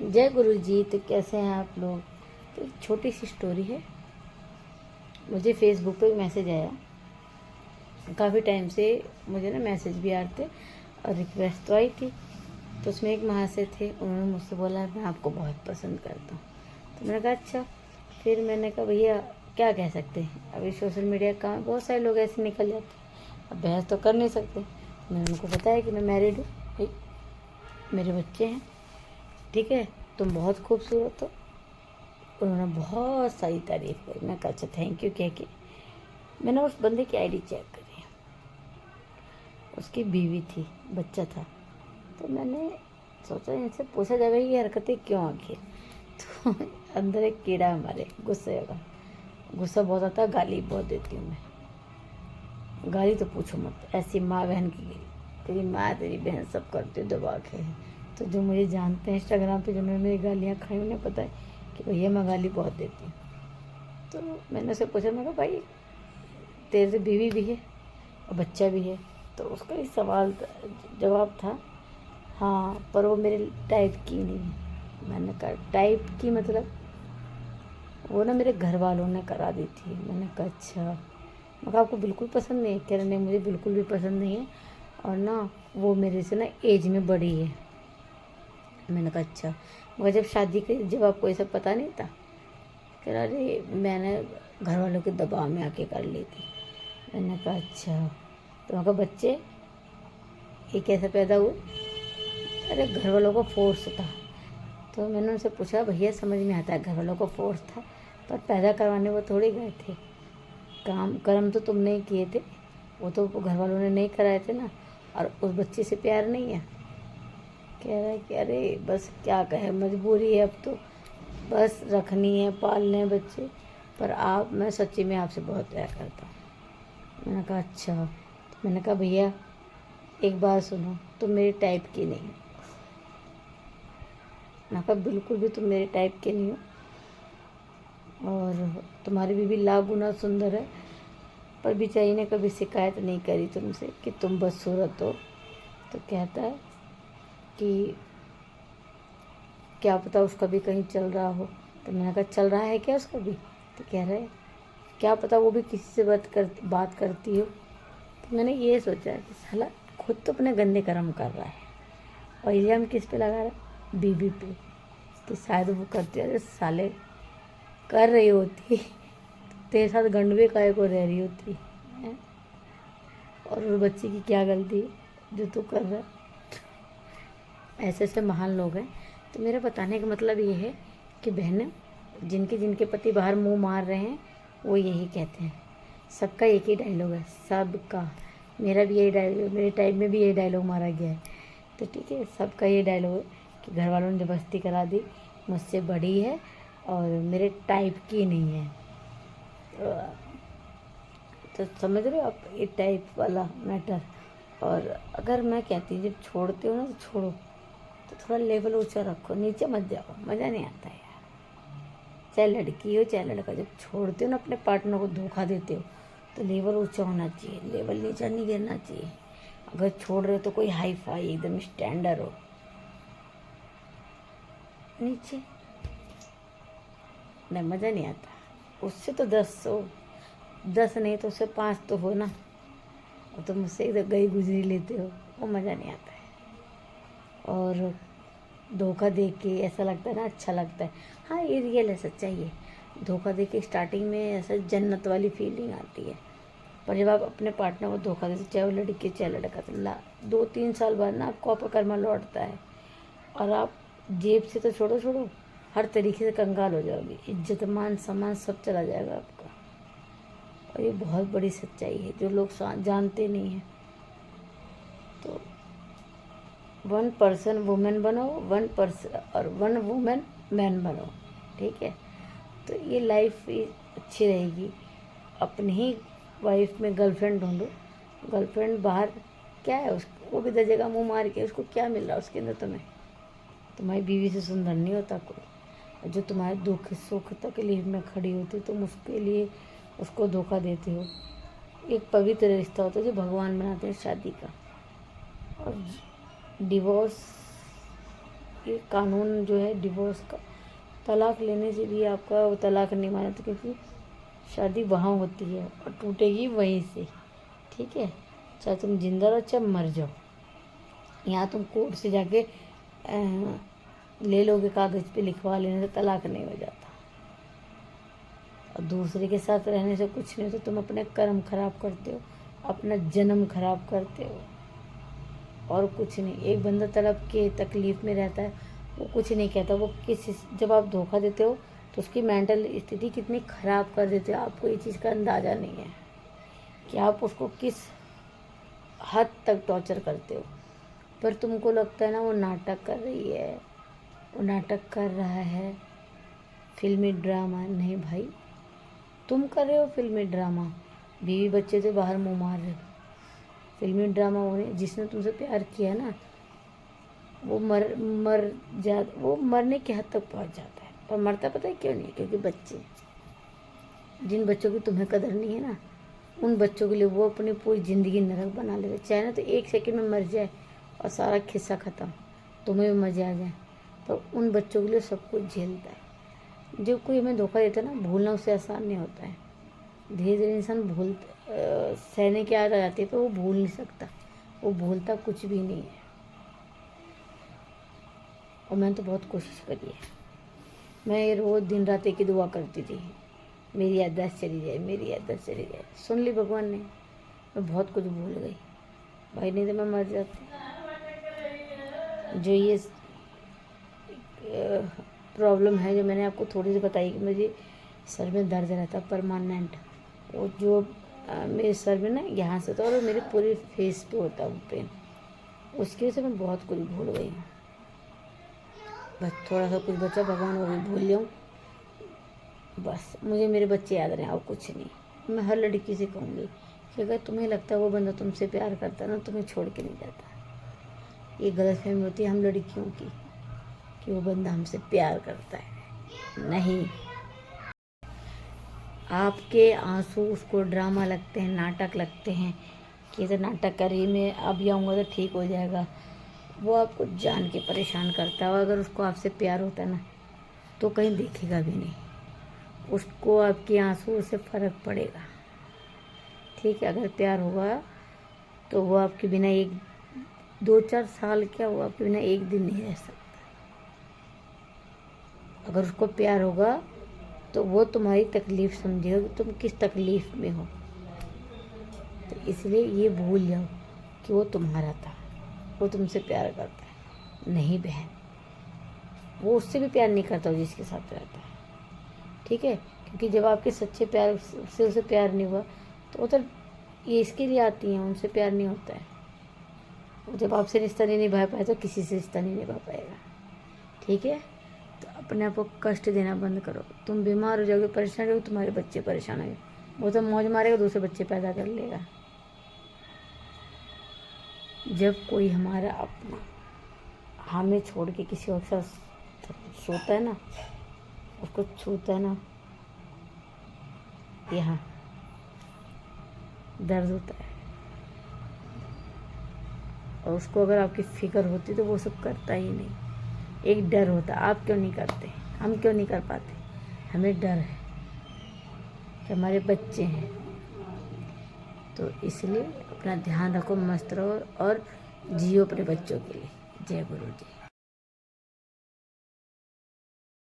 जय गुरु जी। तो कैसे हैं आप लोग। तो एक छोटी सी स्टोरी है। मुझे फेसबुक पे एक मैसेज आया। काफ़ी टाइम से मुझे ना मैसेज भी आ रहे थे और रिक्वेस्ट तो आई थी। तो उसमें एक महाशय थे, उन्होंने मुझसे बोला मैं आपको बहुत पसंद करता हूँ। तो मैंने कहा अच्छा। फिर मैंने कहा भैया क्या कह सकते हैं, अभी सोशल मीडिया का बहुत सारे लोग ऐसे निकल जाते हैं, अब बहस तो कर नहीं सकते। मैंने उनको बताया कि मैं मैरिड हूँ भाई, मेरे बच्चे हैं, ठीक है, तुम बहुत खूबसूरत हो। उन्होंने बहुत सारी तारीफ़ करी। मैं कहा अच्छा थैंक यू कह के मैंने उस बंदे की आईडी चेक करी। उसकी बीवी थी, बच्चा था। तो मैंने सोचा इनसे पूछा जाए ये हरकतें क्यों आखिर। तो अंदर एक कीड़ा हमारे गुस्से का, गुस्सा बहुत आता है, गाली बहुत देती हूँ मैं। गाली तो पूछो मत, ऐसी माँ बहन की गिरी, तेरी माँ तेरी बहन सब करते दबा के। तो जो मुझे जानते हैं इंस्टाग्राम पे, जिन्होंने मेरी गालियाँ खाई, उन्हें पता है कि भैया मैं गाली बहुत देती हूँ। तो मैंने उससे पूछा, मैं कहा भाई तेरे तो बीवी भी है और बच्चा भी है। तो उसका ही सवाल जवाब था हाँ, पर वो मेरे टाइप की नहीं है। मैंने कहा टाइप की मतलब वो ना मेरे घर वालों ने करा दी थी। मैंने कहा अच्छा। मैं कहा आपको बिल्कुल पसंद नहीं है। कह रहे नहीं मुझे बिल्कुल भी पसंद नहीं है, और ना वो मेरे से ना एज में बड़ी है। मैंने कहा अच्छा। मगर जब शादी की जब आपको ये सब पता नहीं था। कह रहा अरे मैंने घर वालों के दबाव में आके कर ली थी। मैंने कहा अच्छा। तो मैं कहा बच्चे ये कैसे पैदा हुए। अरे घर वालों को फोर्स था। तो मैंने उनसे पूछा भैया समझ में आता है घर वालों को फोर्स था, पर पैदा करवाने वो थोड़ी गए थे। काम कर्म तो तुमने ही किए थे, वो तो घर वालों ने नहीं कराए थे ना। और उस बच्चे से प्यार नहीं है। कह रहा है कि अरे बस क्या कहे, मजबूरी है अब तो, बस रखनी है, पालने हैं बच्चे। पर आप मैं सच्ची में आपसे बहुत प्यार करता हूँ। मैंने कहा अच्छा। तो मैंने कहा भैया एक बात सुनो, तुम मेरे टाइप की नहीं हो। मैंने कहा बिल्कुल भी तुम मेरे टाइप के नहीं हो, और तुम्हारी बीवी लाख गुना सुंदर है, पर बेचारी ने कभी शिकायत नहीं करी तुमसे कि तुम बदसूरत हो। तो कहता है कि क्या पता उसका भी कहीं चल रहा हो। तो मैंने कहा चल रहा है क्या उसका भी। तो कह रहा है क्या पता वो भी किसी से बात करती हो। तो मैंने ये सोचा कि साला खुद तो अपने गंदे कर्म कर रहा है और इल्ज़ाम किस पे लगा रहा है, बीवी पे, कि शायद वो करती है। अरे साले कर रही होती तो तेरे साथ गंडवे काहे को रह रही होती है? और उस बच्चे की क्या गलती है जो तू कर रहा है। ऐसे ऐसे महान लोग हैं। तो मेरा बताने का मतलब ये है कि बहनें जिनके जिनके पति बाहर मुंह मार रहे हैं वो यही कहते हैं। सबका एक ही डायलॉग है, सबका। मेरा भी यही डायलॉग, मेरे टाइम में भी यही डायलॉग मारा गया है। तो ठीक है, सबका ये डायलॉग है कि घर वालों ने ज़बरदस्ती करा दी, मुझसे बड़ी है और मेरे टाइप की नहीं है। तो समझ रहे हो आप ये टाइप वाला मैटर। और अगर मैं कहती हूँ जब छोड़ते हो ना तो छोड़ो, तो थोड़ा लेवल ऊंचा रखो, नीचे मत जाओ, मज़ा नहीं आता है यार। चाहे लड़की हो चाहे लड़का, जब छोड़ते हो ना अपने पार्टनर को, धोखा देते हो, तो लेवल ऊंचा होना चाहिए, लेवल नीचा नहीं गिरना चाहिए। अगर छोड़ रहे हो तो कोई हाई फाई एकदम स्टैंडर्ड हो, नीचे नहीं, मज़ा नहीं आता। उससे तो 10 हो, 10 नहीं तो उससे 5 तो हो ना। और तुम मुझसे इधर गई गुजरी लेते हो, वो मज़ा नहीं आता है। और धोखा दे के ऐसा लगता है ना, अच्छा लगता है। हाँ ये रियल है, सच्चाई है। धोखा दे के स्टार्टिंग में ऐसा जन्नत वाली फीलिंग आती है, पर जब आप अपने पार्टनर को धोखा देते, चाहे वो लड़की चाहे लड़का, तो 2-3 साल बाद ना आपको आपका कर्मा लौटता है। और आप जेब से तो छोड़ो छोड़ो, हर तरीके से कंगाल हो जाओगे, इज्जत मान सम्मान सब चला जाएगा आपका। और ये बहुत बड़ी सच्चाई है जो लोग जानते नहीं हैं। तो 1% वुमेन बनो, 1% और 1 वुमेन मैन बनो, ठीक है। तो ये लाइफ अच्छी रहेगी। अपनी ही वाइफ में गर्लफ्रेंड ढूंढो। गर्लफ्रेंड बाहर क्या है, उसको वो भी दे मुंह मार के, उसको क्या मिल रहा है उसके अंदर। तुम्हारी बीवी से सुंदर नहीं होता कोई। और जो तुम्हारे दुख सुख तकलीफ में खड़ी होती, तुम उसके लिए उसको धोखा देते हो। एक पवित्र रिश्ता होता है जो भगवान बनाते हैं शादी का। और डिवोर्स ये कानून जो है डिवोर्स का, तलाक लेने से भी आपका वो तलाक नहीं माना जाता, क्योंकि शादी वहाँ होती है और टूटेगी वहीं से। ठीक है, चाहे तुम जिंदा रहो चाहे मर जाओ, यहाँ तुम कोर्ट से जाके ले लोगे, कागज़ पे लिखवा लेने से तलाक नहीं हो जाता। और दूसरे के साथ रहने से कुछ नहीं होता, तुम अपने कर्म खराब करते हो, अपना जन्म खराब करते हो, और कुछ नहीं। एक बंदा तड़प के तकलीफ़ में रहता है, वो कुछ नहीं कहता, वो जब आप धोखा देते हो तो उसकी मेंटल स्थिति कितनी ख़राब कर देते हो, आपको ये चीज़ का अंदाज़ा नहीं है कि आप उसको किस हद तक टॉर्चर करते हो। पर तुमको लगता है ना वो नाटक कर रही है, वो नाटक कर रहा है, फिल्मी ड्रामा। नहीं भाई, तुम कर रहे हो फिल्मी ड्रामा, बीवी बच्चे से बाहर मुंह मार रहे हो। फिल्मी ड्रामा होने, जिसने तुमसे प्यार किया ना वो वो मरने की हद तक पहुंच जाता है। पर मरता पता है क्यों नहीं? क्योंकि बच्चे, जिन बच्चों की तुम्हें कदर नहीं है ना, उन बच्चों के लिए वो अपनी पूरी ज़िंदगी नरक बना लेते। चाहे ना तो 1 सेकंड में मर जाए और सारा किस्सा ख़त्म, तुम्हें भी मज़े आ जाए, पर उन बच्चों के लिए सब कुछ झेलता है। जो कोई हमें धोखा देता है ना, भूलना उससे आसान नहीं होता है। धीरे धीरे इंसान सहने की आदत आ जाती है, पर वो भूल नहीं सकता, वो भूलता कुछ भी नहीं है। और मैंने तो बहुत कोशिश करी है, मैं रोज़ दिन रात एक ही दुआ करती थी, मेरी याददाश्त चली जाए, मेरी याददाश्त चली जाए। सुन ली भगवान ने, मैं बहुत कुछ भूल गई भाई, नहीं तो मैं मर जाती। जो ये प्रॉब्लम है जो मैंने आपको थोड़ी सी बताई कि मुझे सर में दर्द रहता परमानेंट, वो जो मेरे सर में ना यहाँ से था और मेरे पूरे फेस पे होता वो पेन, उसकी वजह से मैं बहुत कुछ भूल गई हूँ। बस थोड़ा सा कुछ बचा, भगवान वो भी भूल जाऊँ, बस मुझे मेरे बच्चे याद रहे और कुछ नहीं। मैं हर लड़की से कहूँगी कि अगर तुम्हें लगता है वो बंदा तुमसे प्यार करता है ना, तुम्हें छोड़ के नहीं जाता। ये गलतफहमी होती है हम लड़कियों की कि वो बंदा हमसे प्यार करता है। नहीं, आपके आंसू उसको ड्रामा लगते हैं, नाटक लगते हैं कि तो नाटक करिए, मैं अब आऊँगा तो ठीक हो जाएगा। वो आपको जान के परेशान करता है। और अगर उसको आपसे प्यार होता है ना तो कहीं देखेगा भी नहीं, उसको आपके आंसू से फ़र्क पड़ेगा। ठीक है, अगर प्यार होगा तो वो आपके बिना 2-4 साल क्या, वो आपके बिना एक दिन नहीं रह सकता। अगर उसको प्यार होगा तो वो तुम्हारी तकलीफ़ समझेगा कि तुम किस तकलीफ़ में हो। तो इसलिए ये भूल जाओ कि वो तुम्हारा था, वो तुमसे प्यार करता है। नहीं बहन, वो उससे भी प्यार नहीं करता जिसके साथ रहता है। ठीक है, क्योंकि जब आपके सच्चे प्यार से उसे प्यार नहीं हुआ तो उधर ये इसके लिए आती हैं, उनसे प्यार नहीं होता है। जब आपसे रिश्ता नहीं निभा पाए तो किसी से रिश्ता नहीं निभा पाएगा। ठीक है, तो अपने आप को कष्ट देना बंद करो। तुम बीमार हो जाओगे, परेशान हो जाओगे, तुम्हारे बच्चे परेशान होंगे, वो तो मौज मारेगा, दूसरे बच्चे पैदा कर लेगा। जब कोई हमारा अपना हमें छोड़ के किसी और के साथ सोता है ना, उसको छूता है ना, यहाँ दर्द होता है। और उसको अगर आपकी फिक्र होती तो वो सब करता ही नहीं। एक डर होता, आप क्यों नहीं करते, हम क्यों नहीं कर पाते? हमें डर है कि हमारे बच्चे हैं। तो इसलिए अपना ध्यान रखो, मस्त रहो और जियो अपने बच्चों के लिए। जय गुरु जी।